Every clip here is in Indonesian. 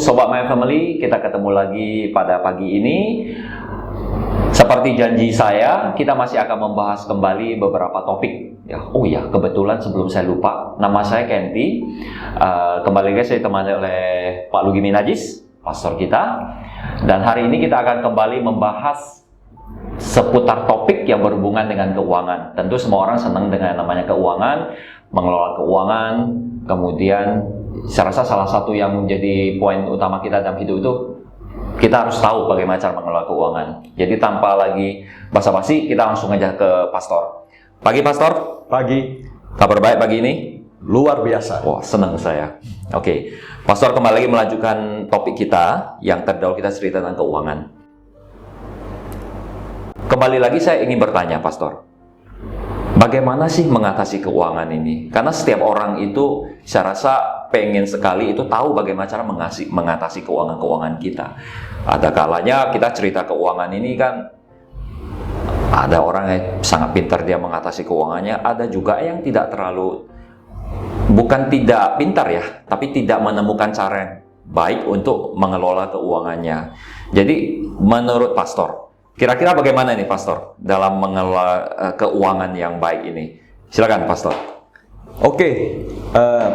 Sobat My Family, kita ketemu lagi pada pagi ini. Seperti janji saya, kita masih akan membahas kembali beberapa topik. Oh ya, kebetulan sebelum saya lupa, nama saya Kenti. Kembali lagi saya ditemani oleh Pak Lugi Minajis, pastor kita. Dan hari ini kita akan kembali membahas seputar topik yang berhubungan dengan keuangan. Tentu semua orang senang dengan namanya keuangan, mengelola keuangan. Kemudian saya rasa salah satu yang menjadi poin utama kita dalam hidup itu, kita harus tahu bagaimana cara mengelola keuangan. Jadi tanpa lagi basa-basi, kita langsung aja ke pastor. Pagi pastor. Pagi. Kabar baik pagi ini? Luar biasa. Wah, senang saya. Oke, pastor kembali lagi melanjutkan topik kita yang terdahulu kita cerita tentang keuangan. Kembali lagi saya ingin bertanya pastor, bagaimana sih mengatasi keuangan ini? Karena setiap orang itu saya rasa pengen sekali itu tahu bagaimana cara mengatasi keuangan-keuangan kita. Ada kalanya kita cerita keuangan ini kan, ada orang yang sangat pintar dia mengatasi keuangannya, ada juga yang tidak terlalu, bukan tidak pintar ya, tapi tidak menemukan cara yang baik untuk mengelola keuangannya. Jadi menurut pastor, kira-kira bagaimana nih pastor dalam mengelola keuangan yang baik ini? Silakan pastor. Oke,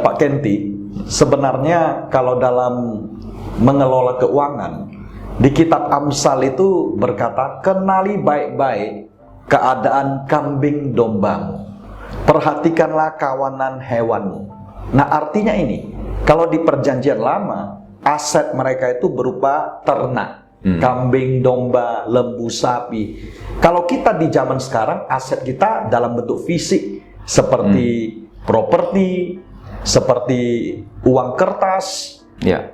Pak Kenti, sebenarnya kalau dalam mengelola keuangan, di kitab Amsal itu berkata, kenali baik-baik keadaan kambing dombamu, perhatikanlah kawanan hewanmu. Nah artinya ini, kalau di perjanjian lama, aset mereka itu berupa ternak. Kambing, domba, lembu, sapi. Kalau kita di zaman sekarang, aset kita dalam bentuk fisik seperti properti, seperti uang kertas,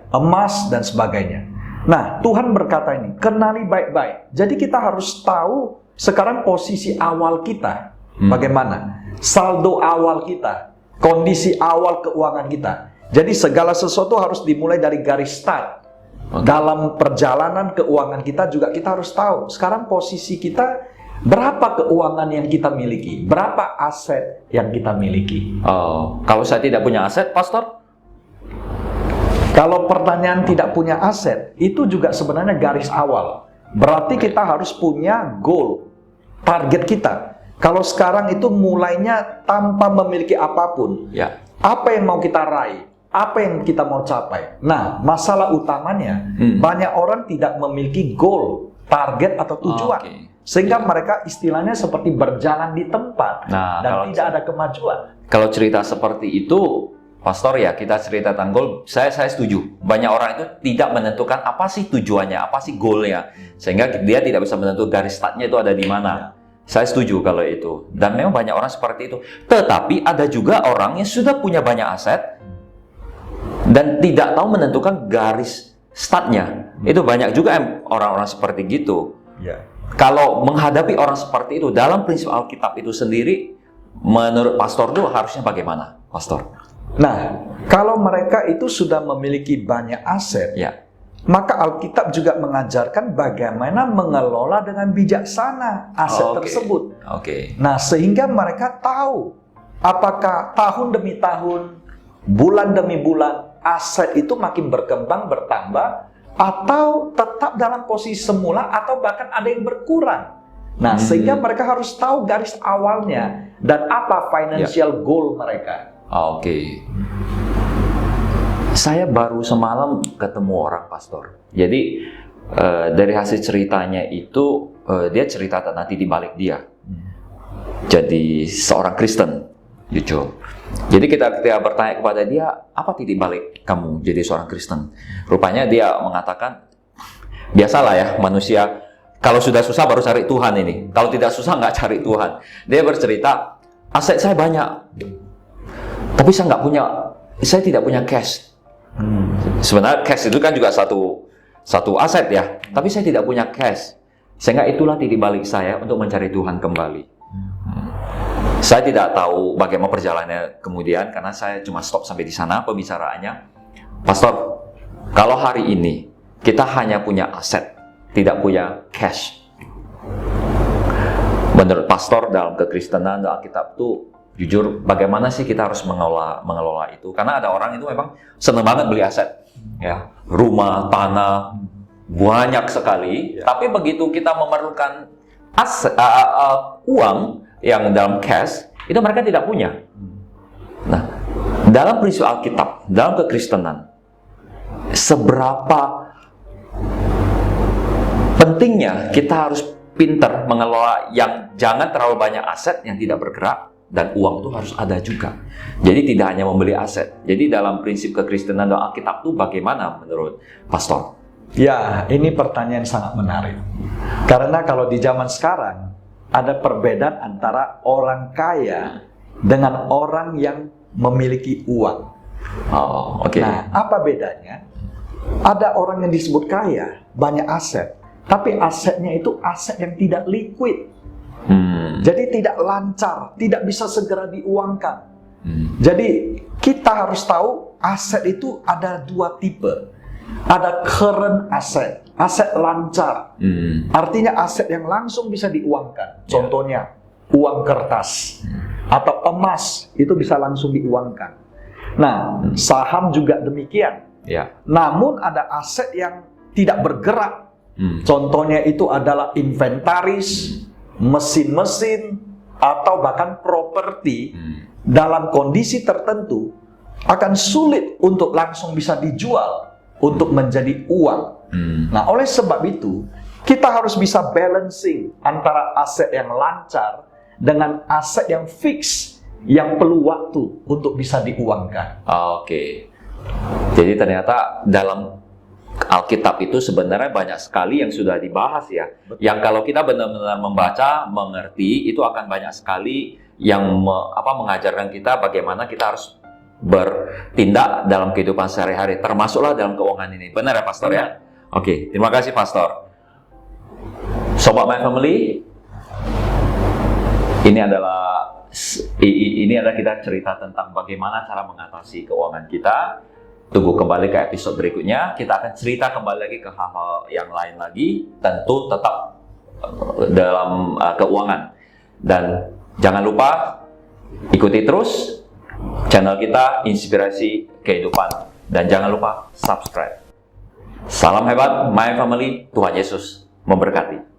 emas dan sebagainya. Nah, Tuhan berkata ini, kenali baik-baik. Jadi kita harus tahu sekarang posisi awal kita bagaimana, saldo awal kita, kondisi awal keuangan kita. Jadi segala sesuatu harus dimulai dari garis start. Dalam perjalanan keuangan kita juga kita harus tahu sekarang posisi kita, berapa keuangan yang kita miliki, berapa aset yang kita miliki. Kalau saya tidak punya aset, pastor? Kalau pertanyaan tidak punya aset, itu juga sebenarnya garis awal. Berarti kita harus punya goal, target kita. Kalau sekarang itu mulainya tanpa memiliki apapun, apa yang mau kita raih? Apa yang kita mau capai? Nah, masalah utamanya banyak orang tidak memiliki goal, target atau tujuan, sehingga mereka istilahnya seperti berjalan di tempat dan tidak ada kemajuan. Kalau cerita seperti itu, pastor ya kita cerita tentang goal, saya setuju. Banyak orang itu tidak menentukan apa sih tujuannya, apa sih goalnya, sehingga dia tidak bisa menentukan garis startnya itu ada di mana. Saya setuju kalau itu. Dan memang banyak orang seperti itu. Tetapi ada juga orang yang sudah punya banyak aset dan tidak tahu menentukan garis startnya. Itu banyak juga orang-orang seperti gitu. Kalau menghadapi orang seperti itu, dalam prinsip Alkitab itu sendiri, menurut pastor itu harusnya bagaimana, pastor? Nah, kalau mereka itu sudah memiliki banyak aset, maka Alkitab juga mengajarkan bagaimana mengelola dengan bijaksana aset tersebut. Nah, sehingga mereka tahu apakah tahun demi tahun, bulan demi bulan, aset itu makin berkembang, bertambah, atau tetap dalam posisi semula, atau bahkan ada yang berkurang. Nah, sehingga mereka harus tahu garis awalnya dan apa financial goal mereka. Saya baru semalam ketemu orang pastor. Jadi dari hasil ceritanya itu, dia cerita tentang titik balik dia. Jadi seorang Kristen, jujur. Jadi kita bertanya kepada dia, apa titik balik kamu jadi seorang Kristen? Rupanya dia mengatakan, biasalah ya manusia, kalau sudah susah baru cari Tuhan ini. Kalau tidak susah nggak cari Tuhan. Dia bercerita, aset saya banyak, tapi saya tidak punya cash. Sebenarnya cash itu kan juga satu aset ya, tapi saya tidak punya cash. Sehingga itulah titik balik saya untuk mencari Tuhan kembali. Saya tidak tahu bagaimana perjalanannya kemudian, karena saya cuma stop sampai di sana pembicaraannya. Pastor, kalau hari ini kita hanya punya aset, tidak punya cash, menurut pastor dalam kekristenan, dalam Alkitab itu jujur bagaimana sih kita harus mengelola itu? Karena ada orang itu memang senang banget beli aset, ya, rumah, tanah, banyak sekali. Tapi begitu kita memerlukan uang yang dalam cash, itu mereka tidak punya. Nah, dalam prinsip Alkitab, dalam kekristenan, seberapa pentingnya kita harus pintar mengelola yang jangan terlalu banyak aset yang tidak bergerak, dan uang itu harus ada juga. Jadi tidak hanya membeli aset. Jadi dalam prinsip kekristenan dan Alkitab itu bagaimana menurut Pastor? Ya, ini pertanyaan sangat menarik. Karena kalau di zaman sekarang ada perbedaan antara orang kaya dengan orang yang memiliki uang. Oh, oke. Nah, apa bedanya? Ada orang yang disebut kaya, banyak aset, tapi asetnya itu aset yang tidak liquid. Jadi tidak lancar, tidak bisa segera diuangkan. Jadi kita harus tahu aset itu ada dua tipe. Ada current asset, aset lancar. Artinya aset yang langsung bisa diuangkan. Contohnya uang kertas atau emas itu bisa langsung diuangkan. Nah, saham juga demikian. Namun ada aset yang tidak bergerak. Contohnya itu adalah inventaris, mesin-mesin, atau bahkan properti dalam kondisi tertentu akan sulit untuk langsung bisa dijual untuk menjadi uang. Nah, oleh sebab itu kita harus bisa balancing antara aset yang lancar dengan aset yang fix yang perlu waktu untuk bisa diuangkan. Oke. Jadi ternyata dalam Alkitab itu sebenarnya banyak sekali yang sudah dibahas ya. Betul. Yang kalau kita benar-benar membaca, mengerti, itu akan banyak sekali yang mengajarkan kita bagaimana kita harus bertindak dalam kehidupan sehari-hari, termasuklah dalam keuangan ini. Benar ya, Pastor ya? Oke, terima kasih Pastor. Sobat My Family, ini adalah kita cerita tentang bagaimana cara mengatasi keuangan kita. Tunggu kembali ke episode berikutnya. Kita akan cerita kembali lagi ke hal-hal yang lain lagi. Tentu tetap dalam keuangan. Dan jangan lupa ikuti terus channel kita Inspirasi Kehidupan. Dan jangan lupa subscribe. Salam hebat My Family. Tuhan Yesus memberkati.